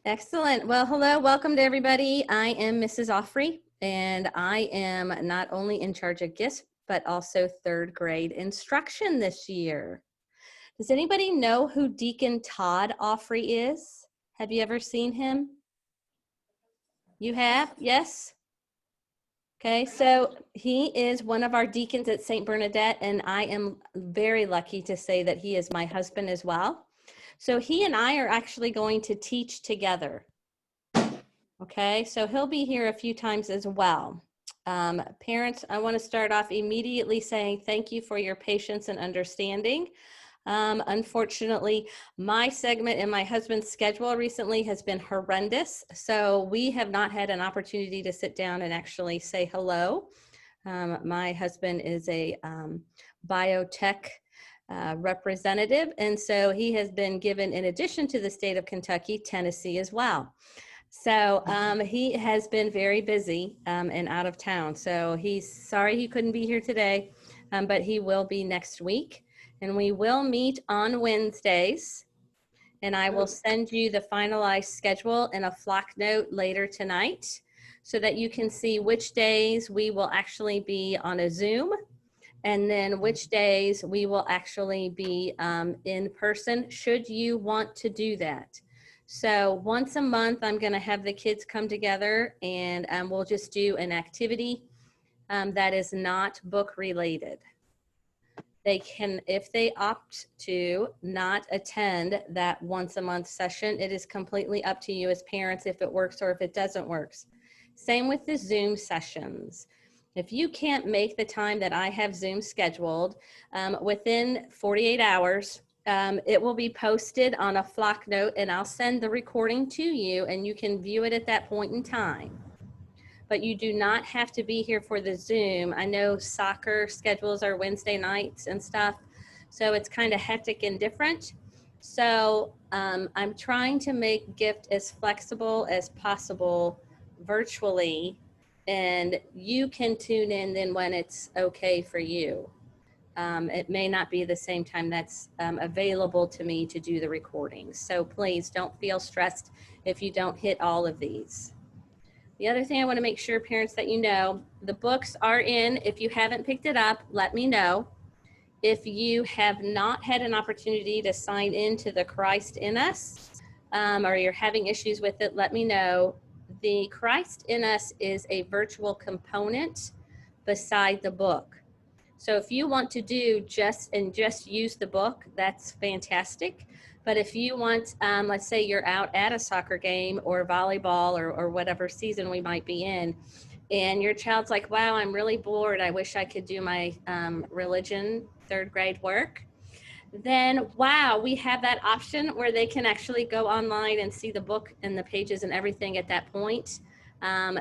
Excellent. Well, hello, welcome to everybody. I am Mrs. Offrey, and I am not only in charge of gifts, but also third grade instruction this year. Does anybody know who Deacon Todd Offrey is? Have you ever seen him? You have? Yes? Okay, so he is one of our deacons at St. Bernadette, and I am very lucky to say that he is my husband as well. So he and I are actually going to teach together. Okay, so he'll be here a few times as well. Parents, I want to start off immediately saying thank you for your patience and understanding. Unfortunately, my segment and my husband's schedule recently has been horrendous, so we have not had an opportunity to sit down and actually say hello. My husband is a biotech representative, and so he has been given, in addition to the state of Kentucky, Tennessee as well. So he has been very busy and out of town. So he's sorry he couldn't be here today, but he will be next week. And we will meet on Wednesdays. And I will send you the finalized schedule in a flock note later tonight so that you can see which days we will actually be on a Zoom and then which days we will actually be in person, should you want to do that. So once a month, I'm going to have the kids come together and we'll just do an activity that is not book related. They can, if they opt to not attend that once a month session, it is completely up to you as parents if it works or if it doesn't work. Same with the Zoom sessions. If you can't make the time that I have Zoom scheduled, within 48 hours, it will be posted on a flock note and I'll send the recording to you and you can view it at that point in time. But you do not have to be here for the Zoom. I know soccer schedules are Wednesday nights and stuff, so it's kind of hectic and different. So I'm trying to make gift as flexible as possible virtually, and you can tune in then when it's okay for you. It may not be the same time that's available to me to do the recordings. So please don't feel stressed if you don't hit all of these. The other thing I want to make sure, parents, that you know, the books are in. If you haven't picked it up, let me know. If you have not had an opportunity to sign into the Christ in Us, or you're having issues with it, let me know. The Christ in Us is a virtual component beside the book. So if you want to do just use the book, that's fantastic. But if you want, let's say you're out at a soccer game or volleyball or whatever season we might be in, and your child's like, wow, I'm really bored. I wish I could do my religion third grade work. Then, wow, we have that option where they can actually go online and see the book and the pages and everything at that point.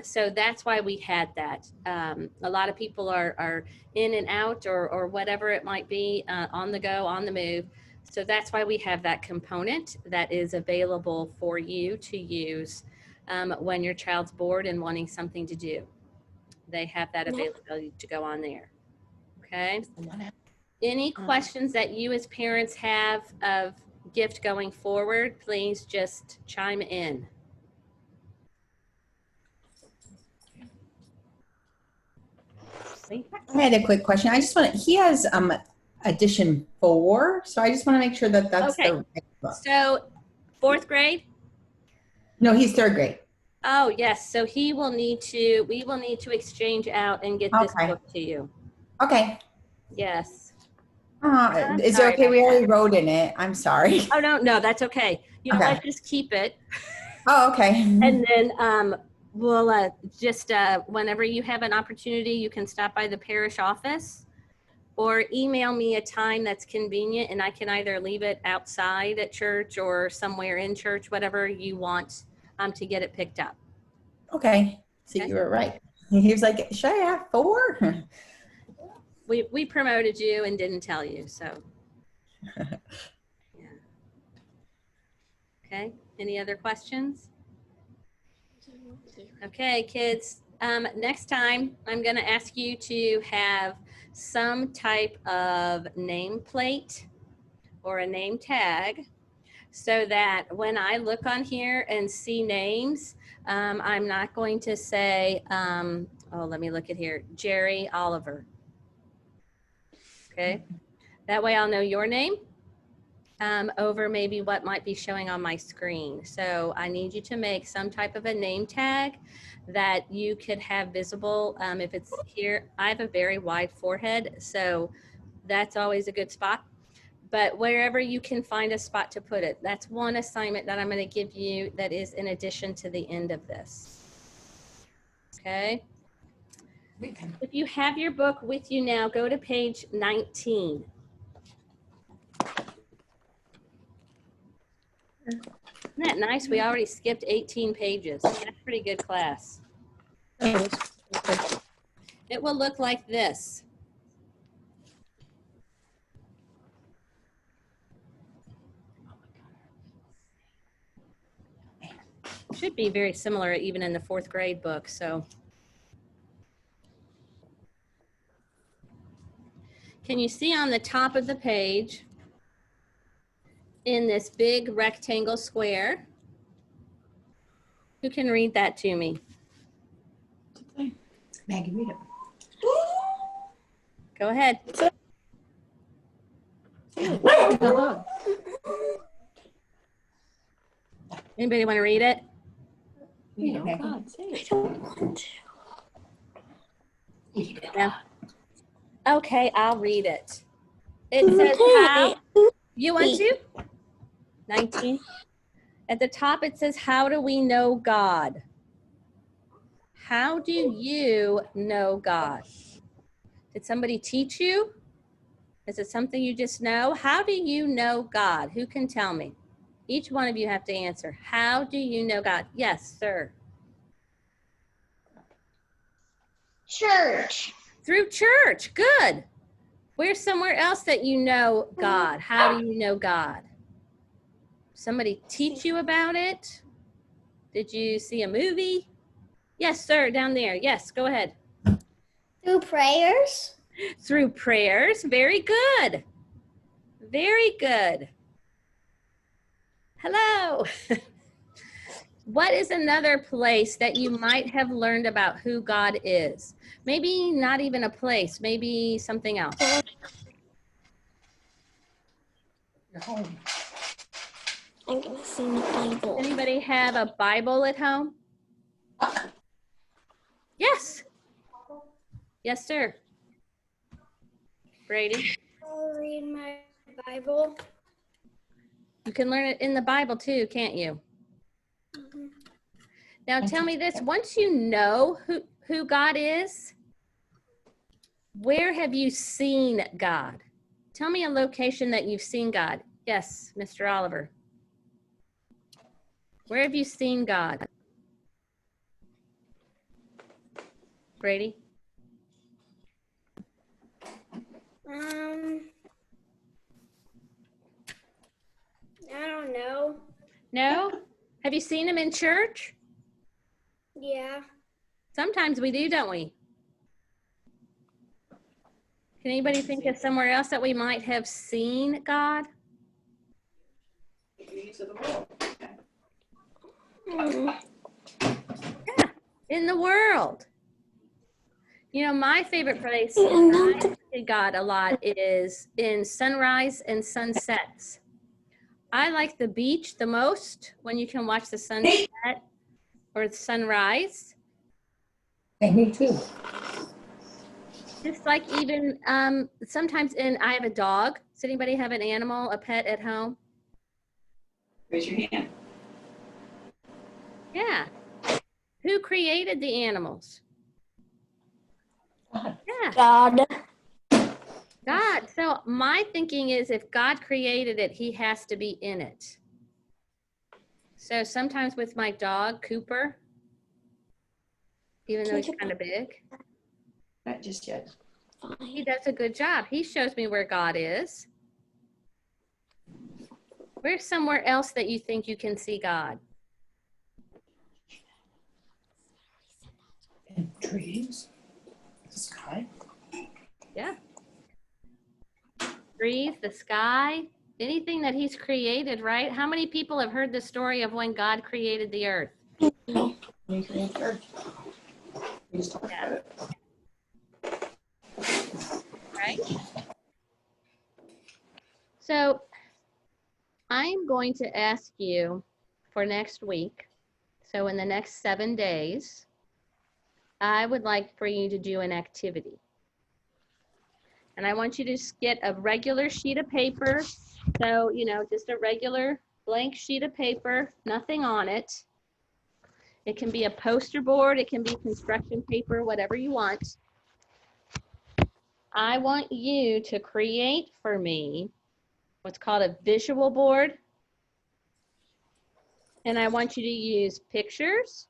So that's why we had that. A lot of people are in and out or whatever it might be, on the go, on the move. So that's why we have that component that is available for you to use when your child's bored and wanting something to do. They have that availability to go on there. Okay. Any questions that you as parents have of gift going forward, please just chime in. I had a quick question. I just want to, he has edition 4, so I just want to make sure that that's Okay. the right book. So 4th grade? No, he's 3rd grade. Oh, yes. So we will need to exchange out and get this book to you. Okay. Yes. Is it okay? We already wrote in it. I'm sorry. Oh, no, that's okay. You know what? Just keep it. Oh, okay. And then we'll just whenever you have an opportunity, you can stop by the parish office or email me a time that's convenient, and I can either leave it outside at church or somewhere in church, whatever you want, to get it picked up. Okay. So you were right. He was like, should I have 4? We promoted you and didn't tell you, so. Yeah. Okay, any other questions? Okay, kids, next time I'm gonna ask you to have some type of nameplate or a name tag so that when I look on here and see names, I'm not going to say, oh, let me look at here, Jerry Oliver. Okay, that way I'll know your name over maybe what might be showing on my screen. So I need you to make some type of a name tag that you could have visible. If it's here, I have a very wide forehead, so that's always a good spot. But wherever you can find a spot to put it, that's one assignment that I'm going to give you that is in addition to the end of this. Okay. If you have your book with you now, go to page 19. Isn't that nice? We already skipped 18 pages. That's pretty good class. It will look like this. Should be very similar even in the 4th grade book. So can you see on the top of the page in this big rectangle square? Who can read that to me? Maggie, read it. Go ahead. Anybody want to read it? Read it, Maggie. I don't want to. Yeah. Okay, I'll read it. It says how. You want to? 19. At the top it says, how do we know God? How do you know God? Did somebody teach you? Is it something you just know? How do you know God? Who can tell me? Each one of you have to answer. How do you know God? Yes, sir. Church. Through church. Good. Where's somewhere else that you know God? How do you know God? Somebody teach you about it? Did you see a movie? Yes, sir, down there. Yes, go ahead. Through prayers. Through prayers. Very good. Very good. Hello. What is another place that you might have learned about who God is? Maybe not even a place, maybe something else. Your home. I'm gonna sing the Bible. Anybody have a Bible at home? Yes. Yes, sir. Brady? I'll read my Bible. You can learn it in the Bible too, can't you? Now tell me this, once you know who God is, where have you seen God? Tell me a location that you've seen God. Yes, Mr. Oliver. Where have you seen God? Brady? I don't know. No? Have you seen him in church? Yeah. Sometimes we do, don't we? Can anybody think of somewhere else that we might have seen God? Yeah, in the world. You know, my favorite place where I see God a lot is in sunrise and sunsets. I like the beach the most when you can watch the sunset or the sunrise. Hey, me too. Just like even sometimes I have a dog. Does anybody have an animal, a pet at home? Raise your hand. Yeah. Who created the animals? God. Yeah, God. God. So my thinking is if God created it, he has to be in it. So sometimes with my dog, Cooper, even though he's kind of big, Not just yet. he does a good job. He shows me where God is. Where's somewhere else that you think you can see God? And trees. The sky. Yeah. Trees, the sky. Anything that he's created, right? How many people have heard the story of when God created the earth? We create the earth. We just talked about it. Right? So I'm going to ask you for next week. So in the next 7 days, I would like for you to do an activity. And I want you to just get a regular sheet of paper. So, just a regular blank sheet of paper, nothing on it. It can be a poster board, it can be construction paper, whatever you want. I want you to create for me what's called a visual board. And I want you to use pictures,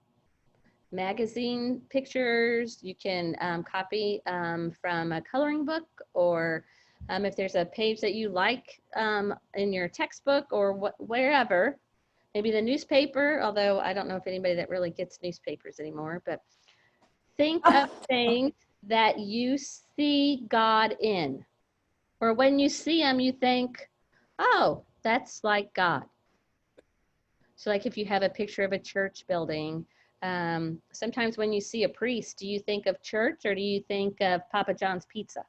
magazine pictures. You can copy from a coloring book, or if there's a page that you like in your textbook or wherever, maybe the newspaper, although I don't know if anybody that really gets newspapers anymore, but think of things that you see God in, or when you see him, you think, oh, that's like God. So like if you have a picture of a church building, sometimes when you see a priest, do you think of church or do you think of Papa John's Pizza?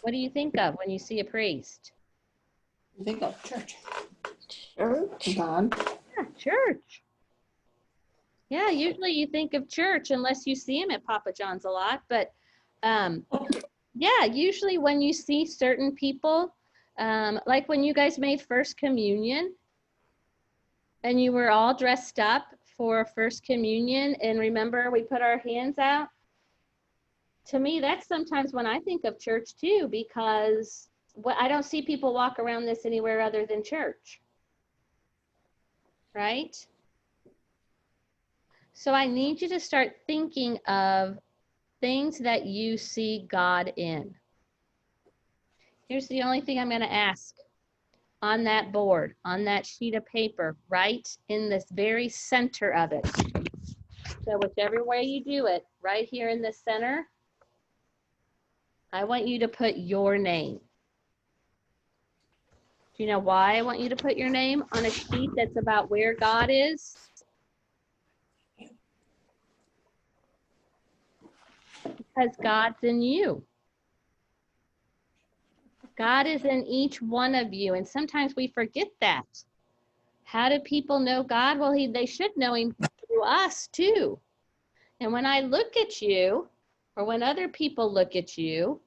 What do you think of when you see a priest? You think of church. Church. God. Yeah, church. Yeah, usually you think of church unless you see him at Papa John's a lot. But yeah, usually when you see certain people, like when you guys made First Communion and you were all dressed up for First Communion, and remember we put our hands out. To me, that's sometimes when I think of church too, because I don't see people walk around this anywhere other than church. Right? So I need you to start thinking of things that you see God in. Here's the only thing I'm going to ask. On that board, on that sheet of paper, right in this very center of it. So whichever way you do it, right here in the center, I want you to put your name. Do you know why I want you to put your name on a sheet that's about where God is? Because God's in you. God is in each one of you, and sometimes we forget that. How do people know God? Well, they should know him through us too. And when I look at you, or when other people look at you,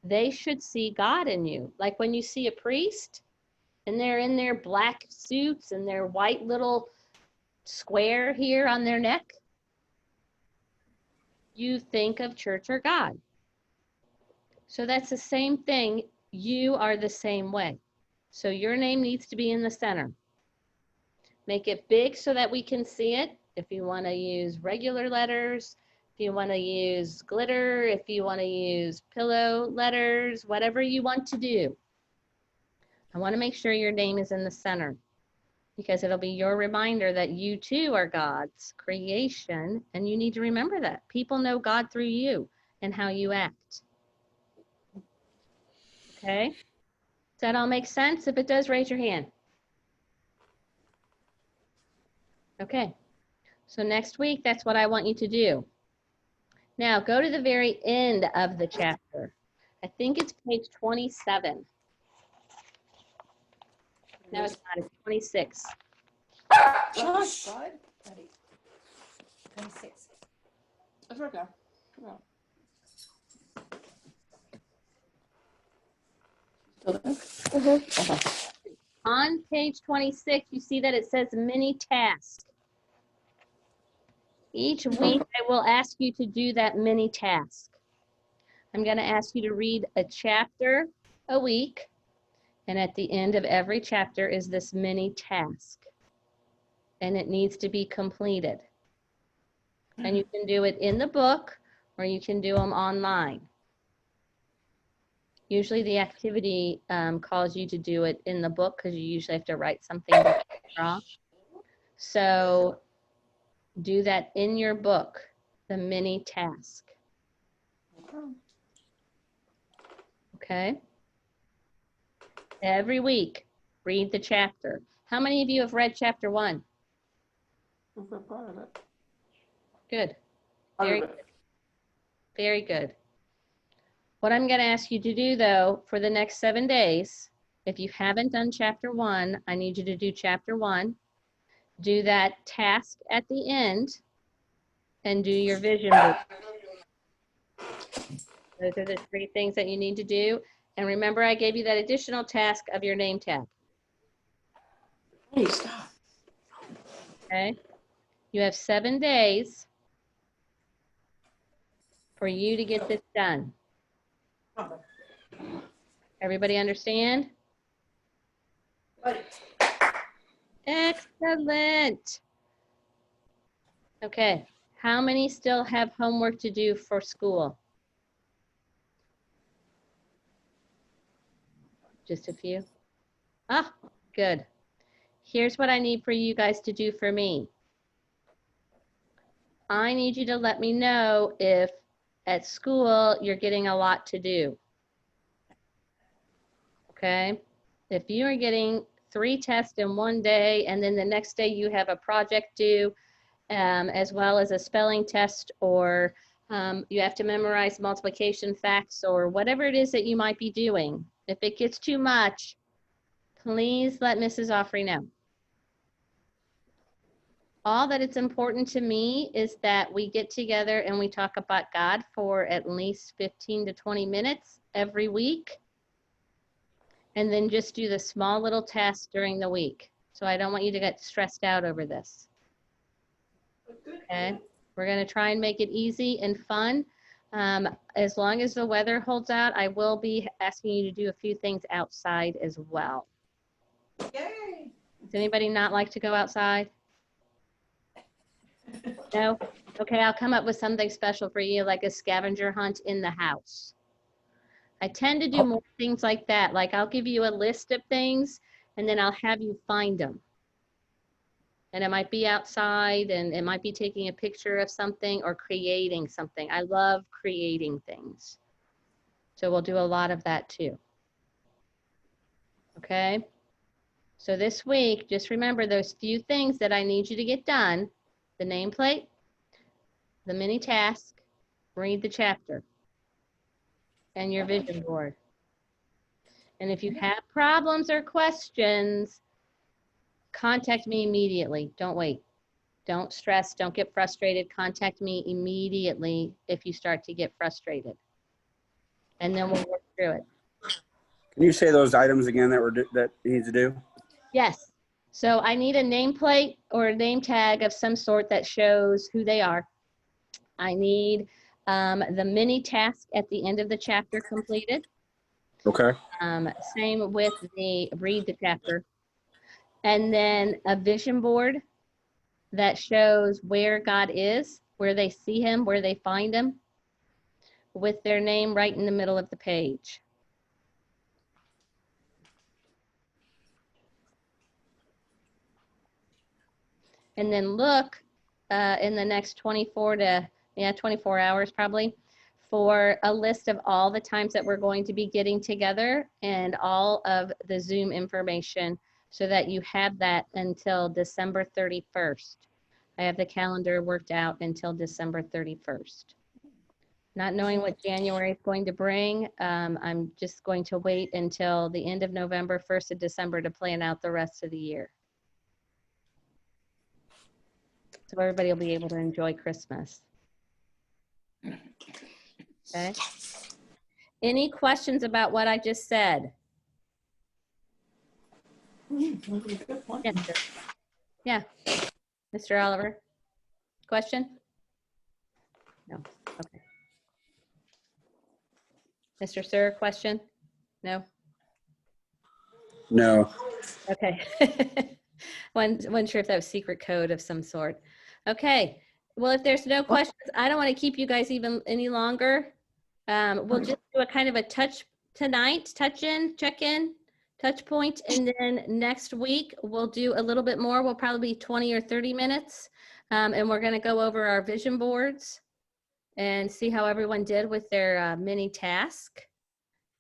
they should see God in you. Like when you see a priest, and they're in their black suits and their white little square here on their neck, you think of church or God. So that's the same thing. You are the same way. So your name needs to be in the center. Make it big so that we can see it. If you want to use regular letters, if you want to use glitter, if you want to use pillow letters, whatever you want to do. I want to make sure your name is in the center, because it'll be your reminder that you too are God's creation, and you need to remember that. People know God through you and how you act. Okay? Does that all make sense? If it does, raise your hand. Okay. So next week, that's what I want you to do. Now, go to the very end of the chapter. I think it's page 27. No, it's not. It's 26. Shush, bud. 26. Let's work now. Come on. Still there? Okay. On page 26, you see that it says mini task. Each week, I will ask you to do that mini task. I'm going to ask you to read a chapter a week, and at the end of every chapter is this mini task, and it needs to be completed. And you can do it in the book, or you can do them online. Usually the activity calls you to do it in the book, because you usually have to write something to draw. So do that in your book, the mini task. Okay? Every week, read the chapter. How many of you have read chapter 1? We're part of it. Good. Part Very of it. Very good. What I'm going to ask you to do, though, for the next 7 days, if you haven't done chapter 1, I need you to do chapter 1, do that task at the end, and do your vision board. Those are the 3 things that you need to do. And remember, I gave you that additional task of your name tag, Hey, stop. okay? You have 7 days for you to get this done. Everybody understand? Excellent. Okay, how many still have homework to do for school? Just a few? Ah, good. Here's what I need for you guys to do for me. I need you to let me know if at school you're getting a lot to do. Okay? If you are getting 3 tests in one day and then the next day you have a project due, as well as a spelling test, or you have to memorize multiplication facts, or whatever it is that you might be doing. If it gets too much, please let Mrs. Offrey know. All that it's important to me is that we get together and we talk about God for at least 15 to 20 minutes every week, and then just do the small little tasks during the week. So I don't want you to get stressed out over this. Okay, we're going to try and make it easy and fun. As long as the weather holds out, I will be asking you to do a few things outside as well. Yay. Does anybody not like to go outside? No? Okay, I'll come up with something special for you, like a scavenger hunt in the house. I tend to do more things like that. Like I'll give you a list of things and then I'll have you find them. And it might be outside, and it might be taking a picture of something or creating something. I love creating things. So we'll do a lot of that too. Okay? So this week, just remember those few things that I need you to get done: the nameplate, the mini task, read the chapter, and your vision board. And if you have problems or questions, contact me immediately. Don't wait. Don't stress. Don't get frustrated. Contact me immediately if you start to get frustrated. And then we'll work through it. Can you say those items again that he needs to do? Yes. So I need a nameplate or a name tag of some sort that shows who they are. I need the mini task at the end of the chapter completed. Okay. Same with the read the chapter. And then a vision board that shows where God is, where they see him, where they find him, with their name right in the middle of the page. And then look in the next 24 hours probably, for a list of all the times that we're going to be getting together and all of the Zoom information, so that you have that until December 31st. I have the calendar worked out until December 31st. Not knowing what January is going to bring, I'm just going to wait until the end of November, 1st of December to plan out the rest of the year. So everybody will be able to enjoy Christmas. Okay. Any questions about what I just said? Good point. Yes, sir. Yeah. Mr. Oliver, question? No. Okay. Mr. Sir, question? No? No. Okay. Wasn't sure if that was secret code of some sort. Okay. Well, if there's no questions, I don't want to keep you guys even any longer. We'll just do a kind of a touch tonight, touch in, check in, touch point, and then next week we'll do a little bit more. We'll probably be 20 or 30 minutes, and we're going to go over our vision boards and see how everyone did with their mini task.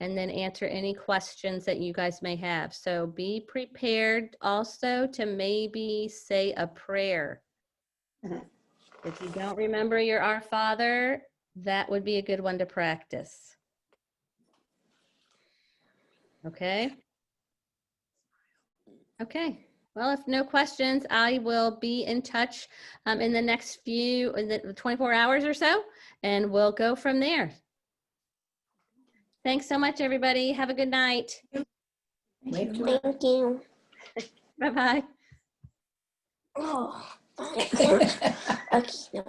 and then answer any questions that you guys may have. So be prepared also to maybe say a prayer. Mhm. If you don't remember your Our Father, that would be a good one to practice. Okay? Okay. Well, if no questions, I will be in touch in the next in the 24 hours or so, and we'll go from there. Thanks so much, everybody. Have a good night. Wait. Thank you. Bye-bye. Oh, okay.